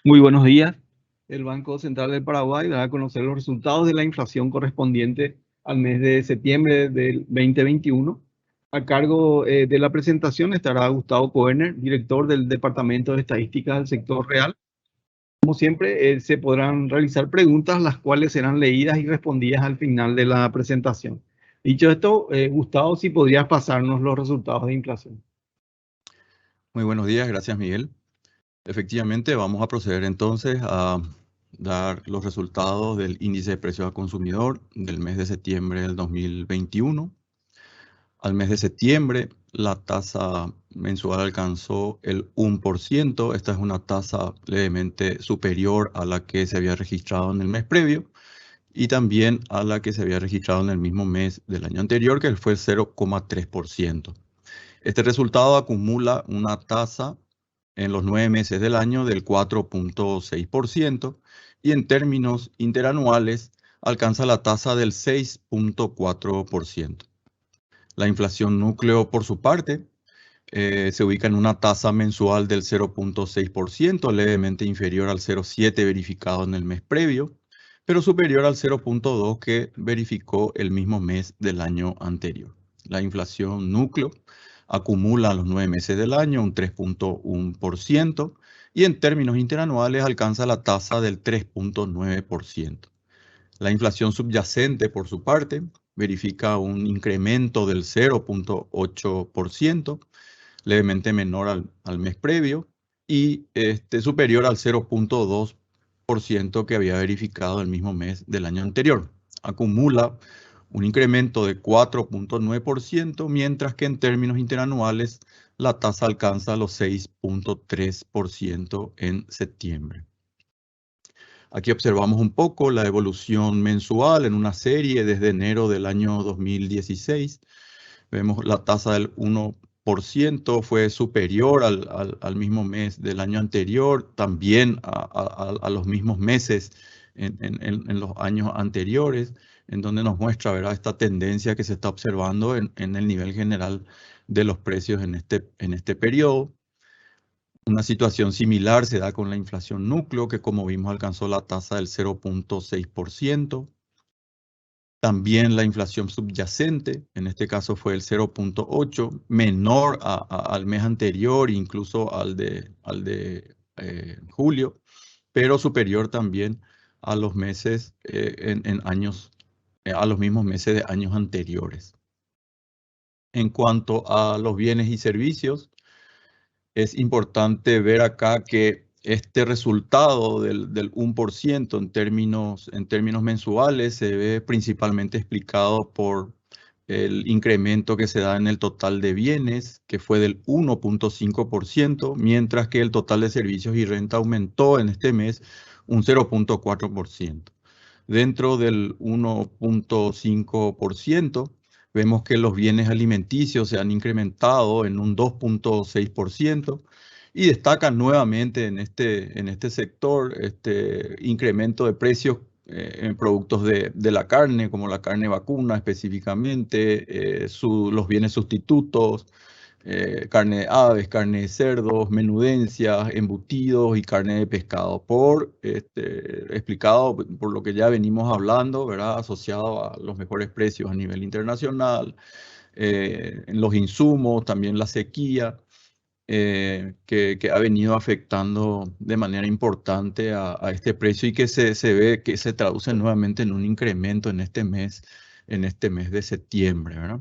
Muy buenos días. El Banco Central del Paraguay dará a conocer los resultados de la inflación correspondiente al mes de septiembre del 2021. A cargo de la presentación estará Gustavo Koerner, director del Departamento de Estadística del Sector Real. Como siempre, se podrán realizar preguntas, las cuales serán leídas y respondidas al final de la presentación. Dicho esto, Gustavo, si podrías pasarnos los resultados de inflación. Muy buenos días, gracias Miguel. Efectivamente, vamos a proceder entonces a dar los resultados del índice de precios al consumidor del mes de septiembre del 2021. Al mes de septiembre, la tasa mensual alcanzó el 1%. Esta es una tasa levemente superior a la que se había registrado en el mes previo y también a la que se había registrado en el mismo mes del año anterior, que fue el 0,3%. Este resultado acumula una tasa en los 9 meses del año del 4,6% y en términos interanuales alcanza la tasa del 6,4%. La inflación núcleo, por su parte, se ubica en una tasa mensual del 0,6%, levemente inferior al 0,7% verificado en el mes previo, pero superior al 0,2% que verificó el mismo mes del año anterior. La inflación núcleo acumula en los 9 meses del año un 3,1% y en términos interanuales alcanza la tasa del 3,9%. La inflación subyacente, por su parte, verifica un incremento del 0,8%, levemente menor al mes previo y superior al 0,2% que había verificado el mismo mes del año anterior. Acumula un incremento de 4,9%, mientras que en términos interanuales la tasa alcanza los 6,3% en septiembre. Aquí observamos un poco la evolución mensual en una serie desde enero del año 2016. Vemos la tasa del 1% fue superior al mismo mes del año anterior, también a los mismos meses en los años anteriores, en donde nos muestra, ¿verdad?, esta tendencia que se está observando en el nivel general de los precios en este periodo. Una situación similar se da con la inflación núcleo, que como vimos alcanzó la tasa del 0,6%. También la inflación subyacente, en este caso fue el 0,8%, menor al mes anterior, incluso al de julio, pero superior también a los meses a los mismos meses de años anteriores. En cuanto a los bienes y servicios, es importante ver acá que este resultado del 1% en términos mensuales se ve principalmente explicado por el incremento que se da en el total de bienes, que fue del 1,5%, mientras que el total de servicios y renta aumentó en este mes un 0,4%. Dentro del 1,5%, vemos que los bienes alimenticios se han incrementado en un 2,6% y destacan nuevamente en este sector este incremento de precios en productos de la carne, como la carne vacuna específicamente, los bienes sustitutos, carne de aves, carne de cerdos, menudencias, embutidos y carne de pescado, explicado por lo que ya venimos hablando, ¿verdad?, asociado a los mejores precios a nivel internacional, en los insumos, también la sequía, que ha venido afectando de manera importante a este precio y que se ve que se traduce nuevamente en un incremento en este mes de septiembre, ¿verdad?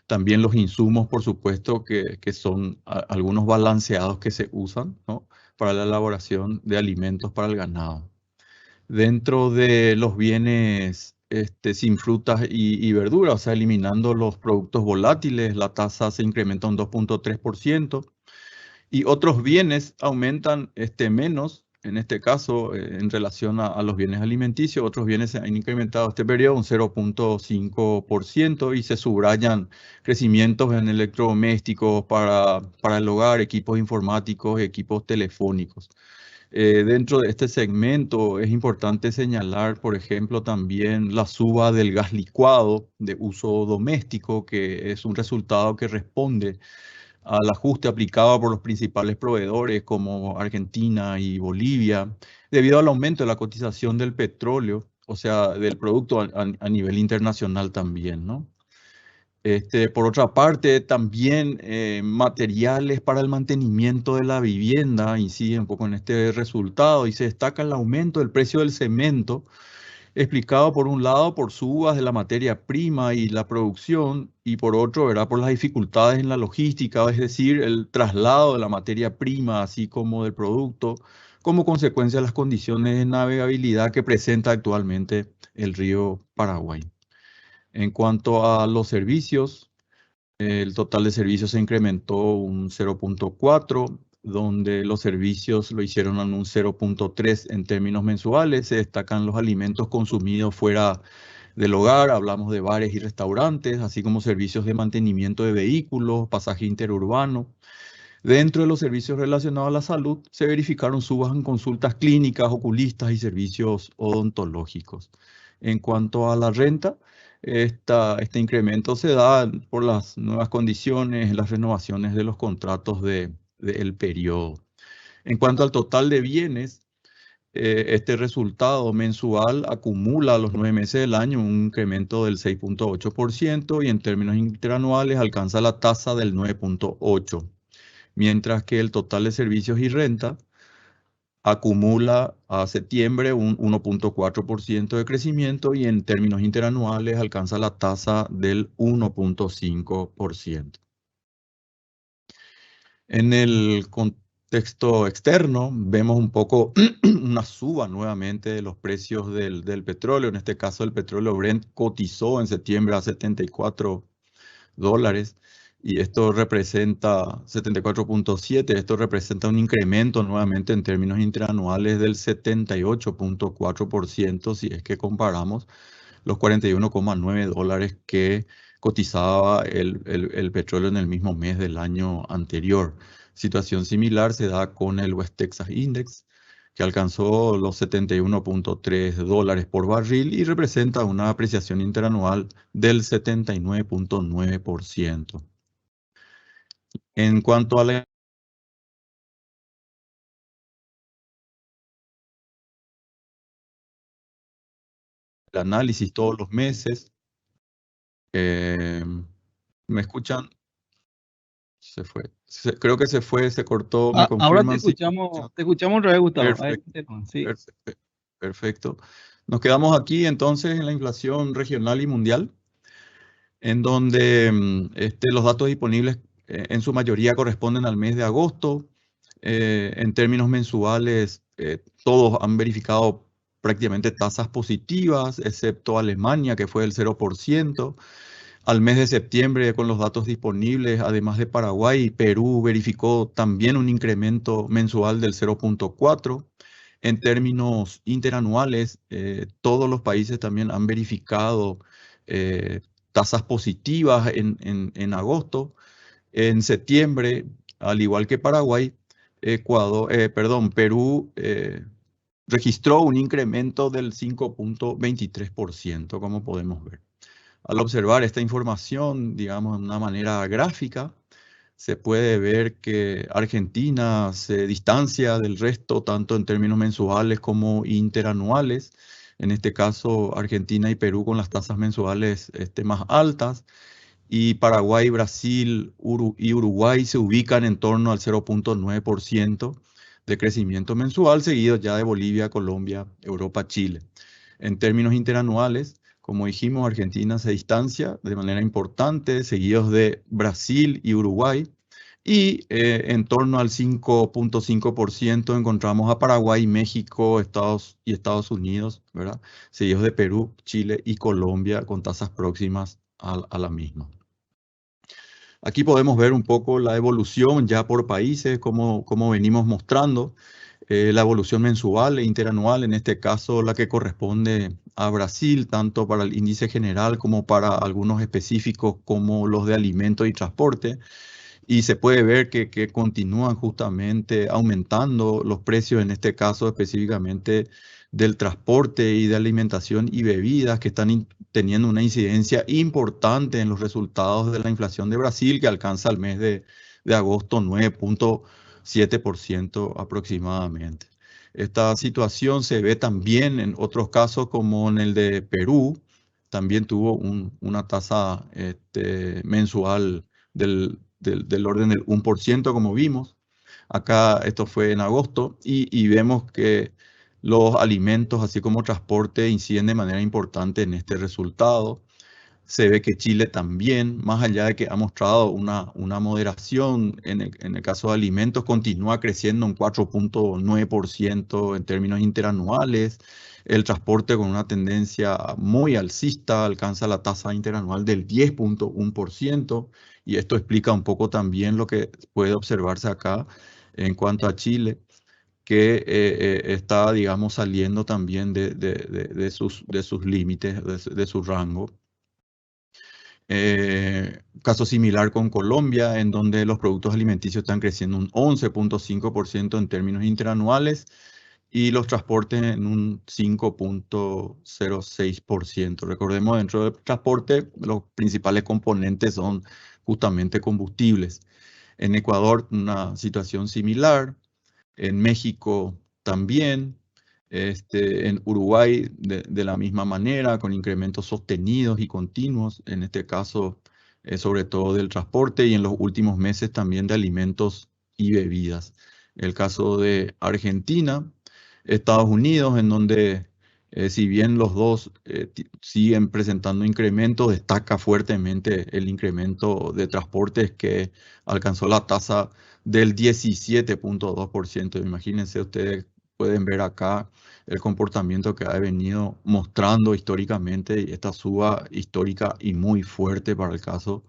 También los insumos, por supuesto, que son algunos balanceados que se usan, ¿no?, para la elaboración de alimentos para el ganado. Dentro de los bienes sin frutas y verduras, o sea, eliminando los productos volátiles, la tasa se incrementa un 2,3%. Y otros bienes aumentan menos, en este caso, en relación a los bienes alimenticios. Otros bienes se han incrementado este periodo un 0,5% y se subrayan crecimientos en electrodomésticos para el hogar, equipos informáticos, equipos telefónicos. Dentro de este segmento es importante señalar, por ejemplo, también la suba del gas licuado de uso doméstico, que es un resultado que responde al ajuste aplicado por los principales proveedores como Argentina y Bolivia, debido al aumento de la cotización del petróleo, o sea, del producto a nivel internacional también, ¿no? Por otra parte, también materiales para el mantenimiento de la vivienda inciden un poco en este resultado y se destaca el aumento del precio del cemento, explicado por un lado por subas de la materia prima y la producción y por otro, ¿verdad?, por las dificultades en la logística, es decir, el traslado de la materia prima así como del producto, como consecuencia de las condiciones de navegabilidad que presenta actualmente el río Paraguay. En cuanto a los servicios, el total de servicios se incrementó un 0.4, donde los servicios lo hicieron en un 0.3 en términos mensuales. Se destacan los alimentos consumidos fuera del hogar, hablamos de bares y restaurantes, así como servicios de mantenimiento de vehículos, pasaje interurbano. Dentro de los servicios relacionados a la salud, se verificaron subas en consultas clínicas, oculistas y servicios odontológicos. En cuanto a la renta, este incremento se da por las nuevas condiciones, las renovaciones de los contratos del periodo. En cuanto al total de bienes, este resultado mensual acumula a los 9 meses del año un incremento del 6.8% y en términos interanuales alcanza la tasa del 9.8%. Mientras que el total de servicios y renta acumula a septiembre un 1.4% de crecimiento y en términos interanuales alcanza la tasa del 1.5%. En el contexto externo vemos un poco una suba nuevamente de los precios del petróleo. En este caso el petróleo Brent cotizó en septiembre a $74 y esto representa 74.7, esto representa un incremento nuevamente en términos interanuales del 78.4% si es que comparamos los $41.9 que cotizaba el petróleo en el mismo mes del año anterior. Situación similar se da con el West Texas Index, que alcanzó los $71.3 por barril y representa una apreciación interanual del 79.9%. En cuanto a el análisis todos los meses, ¿me escuchan? Se fue. Creo que se fue, se cortó. ¿Me Ahora confirman? te escuchamos otra vez, Gustavo. Perfecto. Sí. Perfecto. Nos quedamos aquí entonces en la inflación regional y mundial, en donde los datos disponibles en su mayoría corresponden al mes de agosto. En términos mensuales, todos han verificado prácticamente tasas positivas, excepto Alemania, que fue del 0%. Al mes de septiembre, con los datos disponibles, además de Paraguay, Perú verificó también un incremento mensual del 0.4%. En términos interanuales, todos los países también han verificado tasas positivas en agosto. En septiembre, al igual que Paraguay, Perú registró un incremento del 5.23%, como podemos ver. Al observar esta información, digamos, de una manera gráfica, se puede ver que Argentina se distancia del resto, tanto en términos mensuales como interanuales. En este caso, Argentina y Perú con las tasas mensuales más altas. Y Paraguay, Brasil y Uruguay se ubican en torno al 0.9% de crecimiento mensual, seguido ya de Bolivia, Colombia, Europa, Chile. En términos interanuales, como dijimos, Argentina se distancia de manera importante, seguidos de Brasil y Uruguay. Y en torno al 5.5% encontramos a Paraguay, México, Estados Unidos, ¿verdad? Seguidos de Perú, Chile y Colombia con tasas próximas a la misma. Aquí podemos ver un poco la evolución ya por países, como venimos mostrando. La evolución mensual e interanual, en este caso la que corresponde a Brasil, tanto para el índice general como para algunos específicos como los de alimentos y transporte. Y se puede ver que continúan justamente aumentando los precios, en este caso específicamente del transporte y de alimentación y bebidas, que están teniendo una incidencia importante en los resultados de la inflación de Brasil, que alcanza al mes de de agosto 9.7% aproximadamente. Esta situación se ve también en otros casos como en el de Perú, también tuvo una tasa mensual del orden del 1%, como vimos. Acá esto fue en agosto y vemos que los alimentos, así como transporte, inciden de manera importante en este resultado. Se ve que Chile también, más allá de que ha mostrado una moderación en el caso de alimentos, continúa creciendo un 4.9% en términos interanuales. El transporte con una tendencia muy alcista alcanza la tasa interanual del 10.1%, y esto explica un poco también lo que puede observarse acá en cuanto a Chile, que está, digamos, saliendo también de sus límites, de su rango. Caso similar con Colombia, en donde los productos alimenticios están creciendo un 11.5% en términos interanuales y los transportes en un 5.06%. Recordemos, dentro del transporte, los principales componentes son justamente combustibles. En Ecuador, una situación similar. En México también. En Uruguay de la misma manera, con incrementos sostenidos y continuos, en este caso sobre todo del transporte, y en los últimos meses también de alimentos y bebidas. El caso de Argentina, Estados Unidos, en donde si bien los dos siguen presentando incrementos, destaca fuertemente el incremento de transportes, que alcanzó la tasa del 17.2%. Imagínense ustedes, pueden ver acá el comportamiento que ha venido mostrando históricamente, y esta suba histórica y muy fuerte para el caso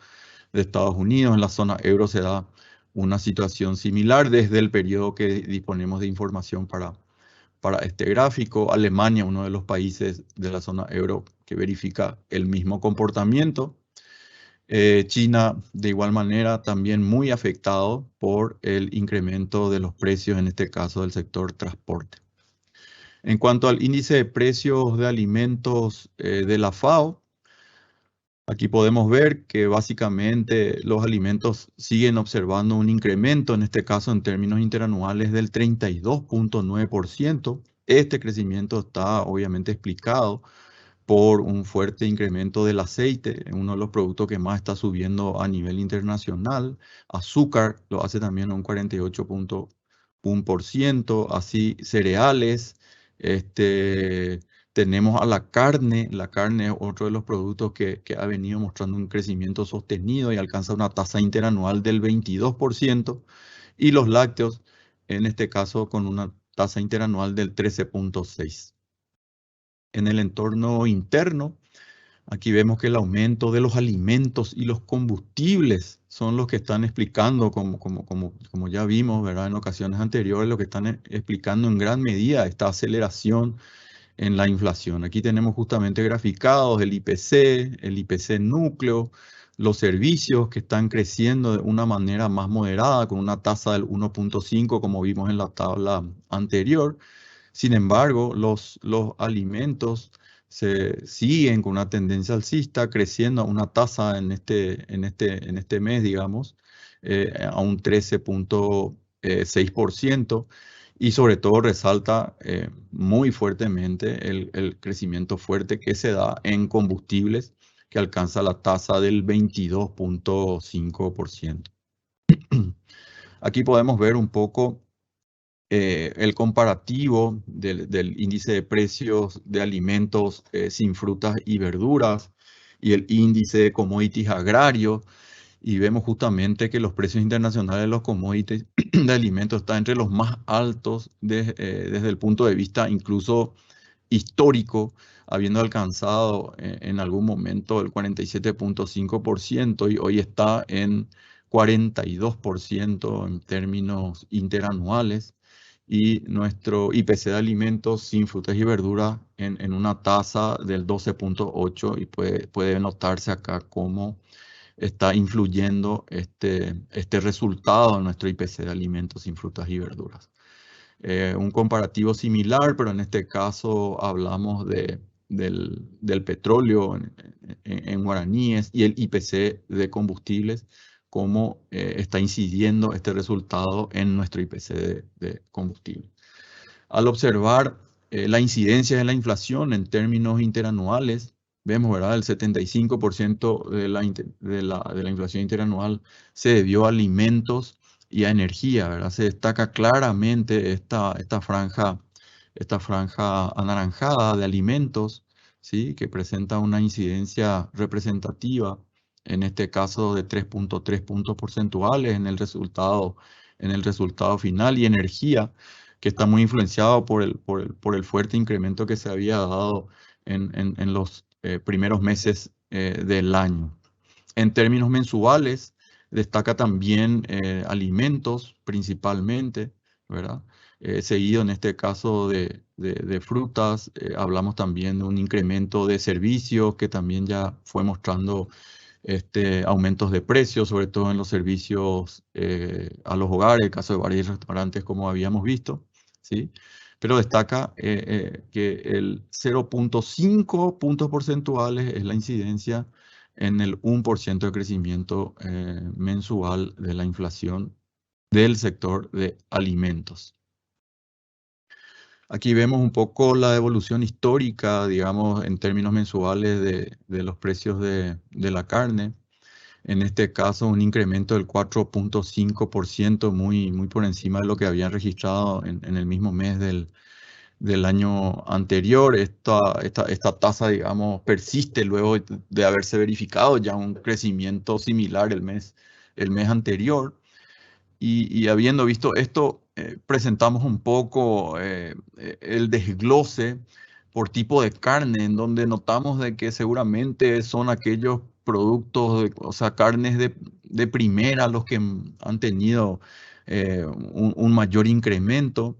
de Estados Unidos. En la zona euro se da una situación similar desde el periodo que disponemos de información para este gráfico. Alemania, uno de los países de la zona euro que verifica el mismo comportamiento. China, de igual manera, también muy afectado por el incremento de los precios, en este caso del sector transporte. En cuanto al índice de precios de alimentos de la FAO, aquí podemos ver que básicamente los alimentos siguen observando un incremento, en este caso en términos interanuales, del 32.9%. Este crecimiento está obviamente explicado por un fuerte incremento del aceite, uno de los productos que más está subiendo a nivel internacional. Azúcar lo hace también un 48.1%, así cereales. Tenemos a la carne es otro de los productos que ha venido mostrando un crecimiento sostenido y alcanza una tasa interanual del 22%, y los lácteos, en este caso, con una tasa interanual del 13.6%. En el entorno interno, aquí vemos que el aumento de los alimentos y los combustibles son los que están explicando, como ya vimos, ¿verdad?, en ocasiones anteriores, lo que están explicando en gran medida esta aceleración en la inflación. Aquí tenemos justamente graficados el IPC núcleo, los servicios que están creciendo de una manera más moderada, con una tasa del 1.5, como vimos en la tabla anterior. Sin embargo, los alimentos se siguen con una tendencia alcista, creciendo a una tasa en este mes, digamos, a un 13.6%, y sobre todo resalta muy fuertemente el crecimiento fuerte que se da en combustibles, que alcanza la tasa del 22.5%. Aquí podemos ver un poco el comparativo del índice de precios de alimentos sin frutas y verduras y el índice de commodities agrarios, y vemos justamente que los precios internacionales de los commodities de alimentos están entre los más altos desde el punto de vista incluso histórico, habiendo alcanzado en algún momento el 47.5%, y hoy está en 42% en términos interanuales. Y nuestro IPC de alimentos sin frutas y verduras en una tasa del 12.8%, y puede notarse acá cómo está influyendo este resultado en nuestro IPC de alimentos sin frutas y verduras. Un comparativo similar, pero en este caso hablamos del petróleo en guaraníes y el IPC de combustibles cómo está incidiendo este resultado en nuestro IPC de combustible. Al observar la incidencia de la inflación en términos interanuales, vemos, ¿verdad? El 75% de la inflación interanual se debió a alimentos y a energía, ¿verdad? Se destaca claramente esta franja anaranjada de alimentos, ¿sí? Que presenta una incidencia representativa, en este caso de 3.3 puntos porcentuales en el resultado final, y energía, que está muy influenciado por el fuerte incremento que se había dado en los primeros meses del año. En términos mensuales, destaca también alimentos principalmente, ¿verdad? Seguido en este caso de frutas, hablamos también de un incremento de servicios que también ya fue mostrando aumentos de precios, sobre todo en los servicios a los hogares, el caso de bares y restaurantes, como habíamos visto, ¿sí? Pero destaca que el 0.5 puntos porcentuales es la incidencia en el 1% de crecimiento mensual de la inflación del sector de alimentos. Aquí vemos un poco la evolución histórica, digamos, en términos mensuales de los precios de la carne. En este caso, un incremento del 4.5%, muy por encima de lo que habían registrado en el mismo mes del año anterior. Esta tasa, digamos, persiste luego de haberse verificado ya un crecimiento similar el mes anterior. Y habiendo visto esto, presentamos un poco el desglose por tipo de carne, en donde notamos de que seguramente son aquellos productos, o sea, carnes de primera los que han tenido un mayor incremento,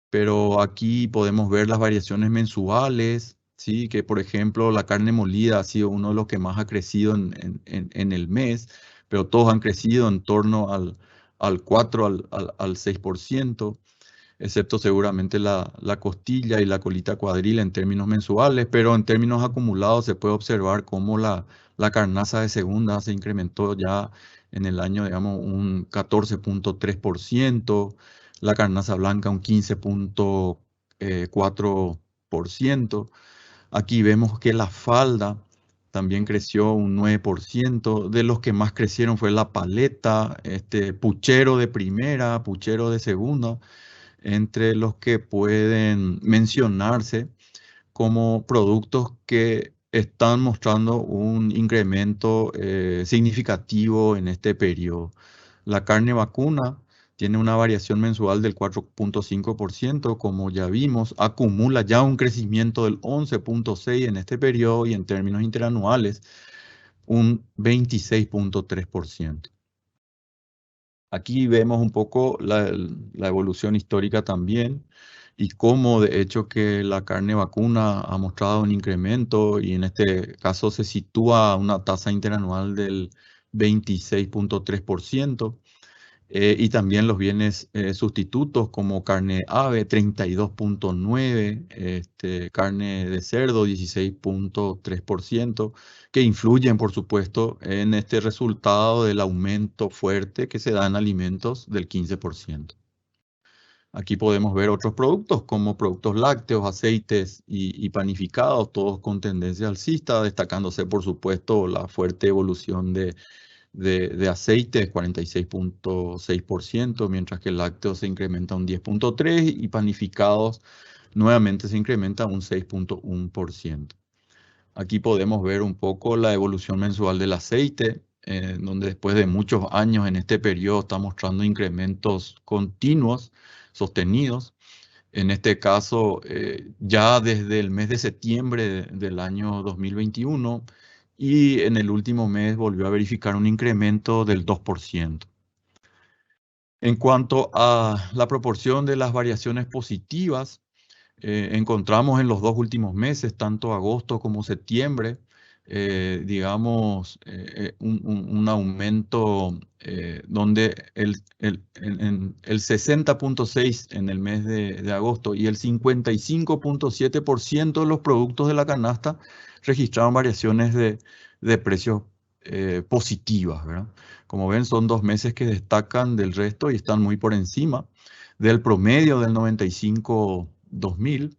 pero aquí podemos ver las variaciones mensuales, ¿sí? Que por ejemplo la carne molida ha sido uno de los que más ha crecido en el mes, pero todos han crecido en torno al 4, al 6%, excepto seguramente la costilla y la colita cuadril en términos mensuales, pero en términos acumulados se puede observar cómo la carnaza de segunda se incrementó ya en el año, digamos, un 14.3%, la carnaza blanca un 15.4%. Aquí vemos que la falda también creció un 9%. De los que más crecieron fue la paleta, puchero de primera, puchero de segunda, entre los que pueden mencionarse como productos que están mostrando un incremento significativo en este periodo. La carne vacuna tiene una variación mensual del 4.5%, como ya vimos, acumula ya un crecimiento del 11.6% en este periodo, y en términos interanuales un 26.3%. Aquí vemos un poco la evolución histórica también, y cómo de hecho que la carne vacuna ha mostrado un incremento, y en este caso se sitúa a una tasa interanual del 26.3%. Y también los bienes sustitutos como carne ave 32.9%, carne de cerdo 16.3%, que influyen por supuesto en este resultado del aumento fuerte que se da en alimentos del 15%. Aquí podemos ver otros productos como productos lácteos, aceites y panificados, todos con tendencia alcista, destacándose por supuesto la fuerte evolución de aceite, 46.6%, mientras que el lácteo se incrementa un 10.3% y panificados nuevamente se incrementa un 6.1%. Aquí podemos ver un poco la evolución mensual del aceite, donde después de muchos años en este periodo está mostrando incrementos continuos, sostenidos. En este caso, ya desde el mes de septiembre del año 2021, y en el último mes volvió a verificar un incremento del 2%. En cuanto a la proporción de las variaciones positivas, encontramos en los dos últimos meses, tanto agosto como septiembre, digamos, un aumento donde el 60.6% en el mes de agosto y el 55.7% de los productos de la canasta registraron variaciones de precios positivas, ¿verdad? Como ven, son 2 meses que destacan del resto y están muy por encima del promedio del 95-2000,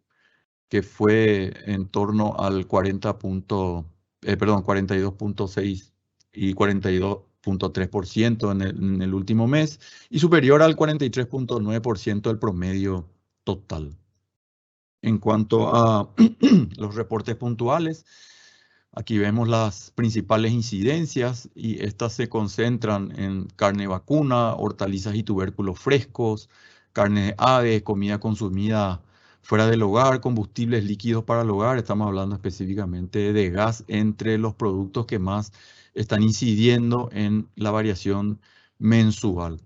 que fue en torno al 42.6 y 42.3% en el último mes, y superior al 43.9% del promedio total. En cuanto a los reportes puntuales, aquí vemos las principales incidencias y estas se concentran en carne vacuna, hortalizas y tubérculos frescos, carne de ave, comida consumida fuera del hogar, combustibles líquidos para el hogar. Estamos hablando específicamente de gas entre los productos que más están incidiendo en la variación mensual.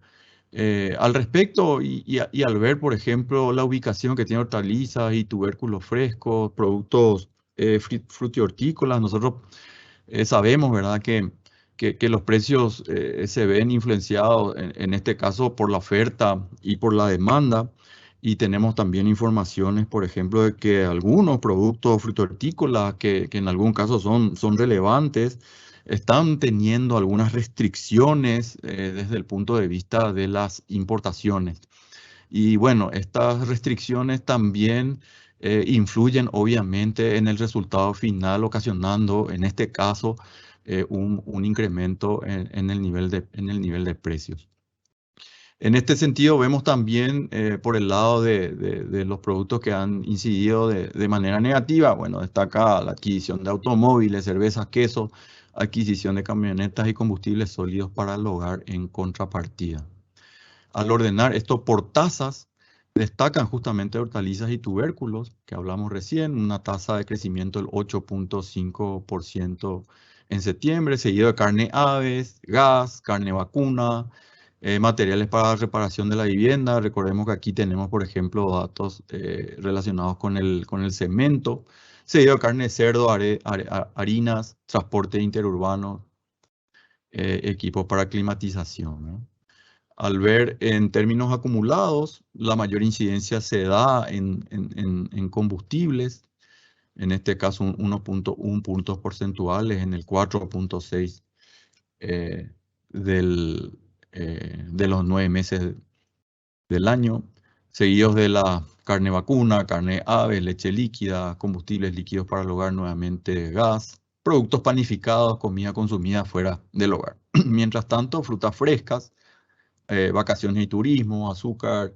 Al respecto, y al ver, por ejemplo, la ubicación que tiene hortalizas y tubérculos frescos, productos frutihortícolas, nosotros sabemos, ¿verdad?, que los precios se ven influenciados, en este caso, por la oferta y por la demanda. Y tenemos también informaciones, por ejemplo, de que algunos productos frutihortícolas, que en algún caso son relevantes, están teniendo algunas restricciones desde el punto de vista de las importaciones. Y bueno, estas restricciones también influyen obviamente en el resultado final, ocasionando en este caso un incremento en el nivel de precios. En este sentido, vemos también por el lado de los productos que han incidido de manera negativa. Bueno, destaca la adquisición de automóviles, cervezas, queso, adquisición de camionetas y combustibles sólidos para el hogar en contrapartida. Al ordenar esto por tasas, destacan justamente hortalizas y tubérculos, que hablamos recién, una tasa de crecimiento del 8.5% en septiembre, seguido de carne aves, gas, carne vacuna, materiales para reparación de la vivienda. Recordemos que aquí tenemos, por ejemplo, datos relacionados con el cemento, seguido de carne de cerdo, harinas, transporte interurbano, equipos para climatización, ¿no? Al ver en términos acumulados, la mayor incidencia se da en combustibles, en este caso 1.1 puntos porcentuales en el 4.6 de los 9 meses del año, seguidos de la carne vacuna, carne ave, leche líquida, combustibles líquidos para el hogar, nuevamente gas, productos panificados, comida consumida fuera del hogar. Mientras tanto, frutas frescas, vacaciones y turismo, azúcar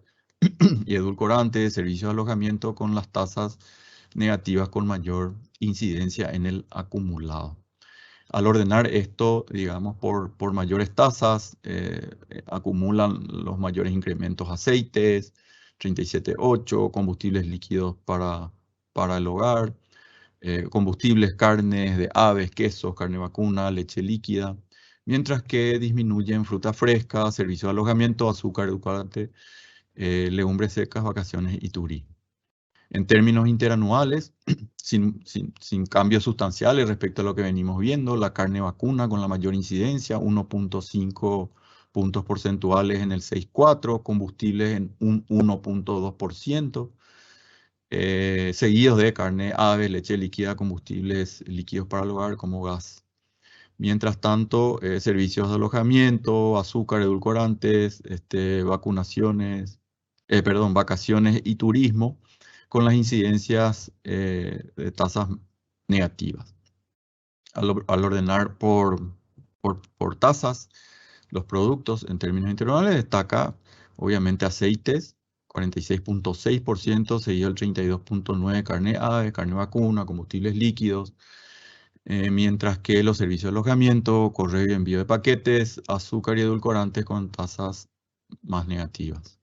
y edulcorantes, servicios de alojamiento con las tasas negativas con mayor incidencia en el acumulado. Al ordenar esto, digamos, por mayores tasas, acumulan los mayores incrementos aceites, 37.8, combustibles líquidos para el hogar, combustibles, carnes de aves, quesos, carne vacuna, leche líquida, mientras que disminuyen frutas frescas, servicio de alojamiento, azúcar, edulcorante, legumbres secas, vacaciones y turismo. En términos interanuales, sin cambios sustanciales respecto a lo que venimos viendo, la carne vacuna con la mayor incidencia, 1.5 puntos porcentuales en el 6.4, combustibles en un 1.2%, seguidos de carne ave, leche líquida, combustibles líquidos para el hogar como gas. Mientras tanto, servicios de alojamiento, azúcar, edulcorantes, vacaciones y turismo, con las incidencias de tasas negativas. Al ordenar por tasas, los productos en términos interanuales, destaca obviamente aceites, 46.6%, seguido el 32.9%, carne ave, carne vacuna, combustibles líquidos, mientras que los servicios de alojamiento, correo y envío de paquetes, azúcar y edulcorantes con tasas más negativas.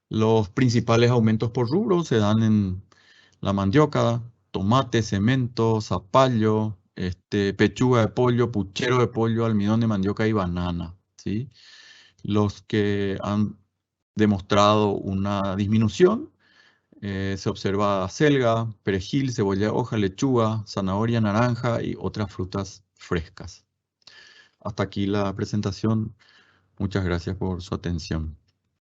Los principales aumentos por rubro se dan en la mandioca, tomate, cemento, zapallo, pechuga de pollo, puchero de pollo, almidón de mandioca y banana, ¿sí? Los que han demostrado una disminución, se observa selga, perejil, cebolla de hoja, lechuga, zanahoria, naranja y otras frutas frescas. Hasta aquí la presentación. Muchas gracias por su atención.